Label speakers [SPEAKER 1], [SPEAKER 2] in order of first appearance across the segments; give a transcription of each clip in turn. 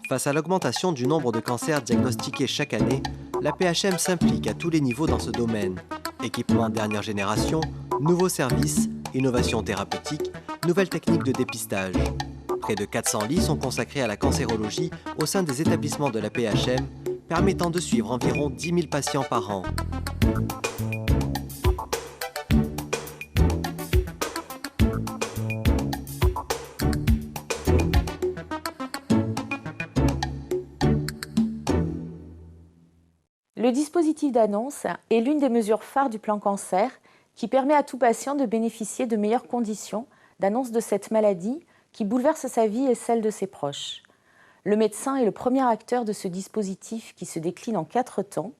[SPEAKER 1] Face à l'augmentation du nombre de cancers diagnostiqués chaque année, la PHM s'implique à tous les niveaux dans ce domaine. Équipement dernière génération, nouveaux services, innovations thérapeutiques, nouvelles techniques de dépistage. Près de 400 lits sont consacrés à la cancérologie au sein des établissements de la PHM, permettant de suivre environ 10 000 patients par an.
[SPEAKER 2] Le dispositif d'annonce est l'une des mesures phares du plan cancer qui permet à tout patient de bénéficier de meilleures conditions d'annonce de cette maladie qui bouleverse sa vie et celle de ses proches. Le médecin est le premier acteur de ce dispositif qui se décline en 4 temps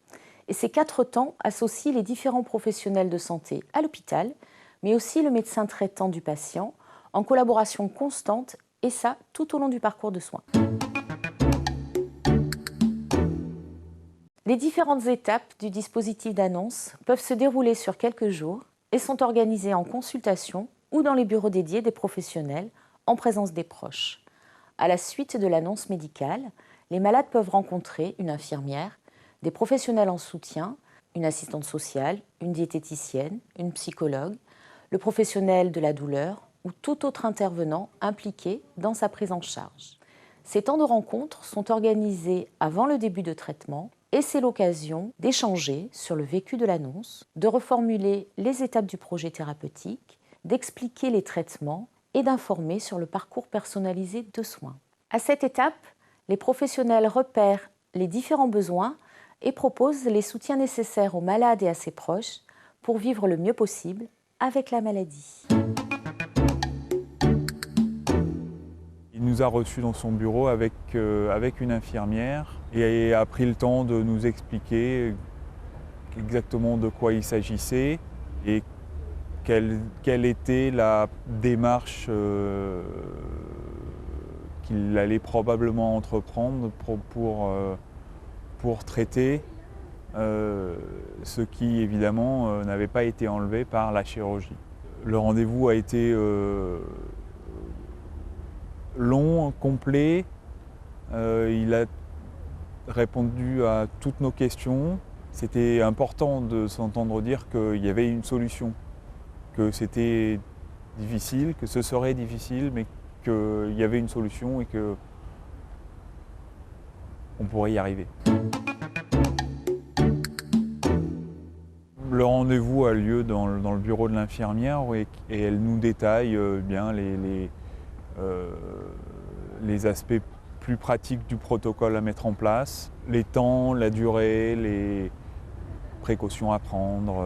[SPEAKER 2] et ces 4 temps associent les différents professionnels de santé à l'hôpital, mais aussi le médecin traitant du patient en collaboration constante et ça tout au long du parcours de soins. Les différentes étapes du dispositif d'annonce peuvent se dérouler sur quelques jours et sont organisées en consultation ou dans les bureaux dédiés des professionnels en présence des proches. À la suite de l'annonce médicale, les malades peuvent rencontrer une infirmière, des professionnels en soutien, une assistante sociale, une diététicienne, une psychologue, le professionnel de la douleur ou tout autre intervenant impliqué dans sa prise en charge. Ces temps de rencontre sont organisés avant le début de traitement et c'est l'occasion d'échanger sur le vécu de l'annonce, de reformuler les étapes du projet thérapeutique, d'expliquer les traitements et d'informer sur le parcours personnalisé de soins. À cette étape, les professionnels repèrent les différents besoins et proposent les soutiens nécessaires aux malades et à ses proches pour vivre le mieux possible avec la maladie.
[SPEAKER 3] Il nous a reçus dans son bureau avec une infirmière et a pris le temps de nous expliquer exactement de quoi il s'agissait et quelle était la démarche qu'il allait probablement entreprendre pour traiter ce qui évidemment n'avait pas été enlevé par la chirurgie. Le rendez-vous a été long, complet. Il a répondu à toutes nos questions. C'était important de s'entendre dire qu'il y avait une solution, que c'était difficile, que ce serait difficile, mais qu'il y avait une solution et qu'on pourrait y arriver. Le rendez-vous a lieu dans le bureau de l'infirmière et elle nous détaille bien les aspects plus pratiques du protocole à mettre en place, les temps, la durée, les précautions à prendre,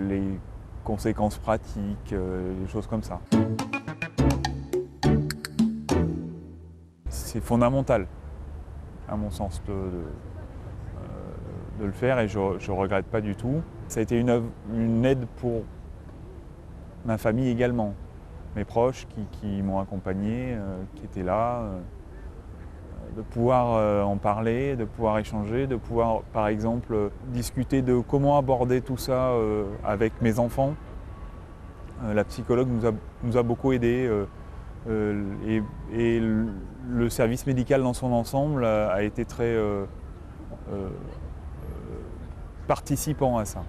[SPEAKER 3] les conséquences pratiques, des choses comme ça. C'est fondamental, à mon sens, de le faire et je ne regrette pas du tout. Ça a été une aide pour ma famille également. Mes proches qui m'ont accompagné, qui étaient là, de pouvoir en parler, de pouvoir échanger, de pouvoir par exemple discuter de comment aborder tout ça avec mes enfants. La psychologue nous a beaucoup aidés et le service médical dans son ensemble a été très participant à ça.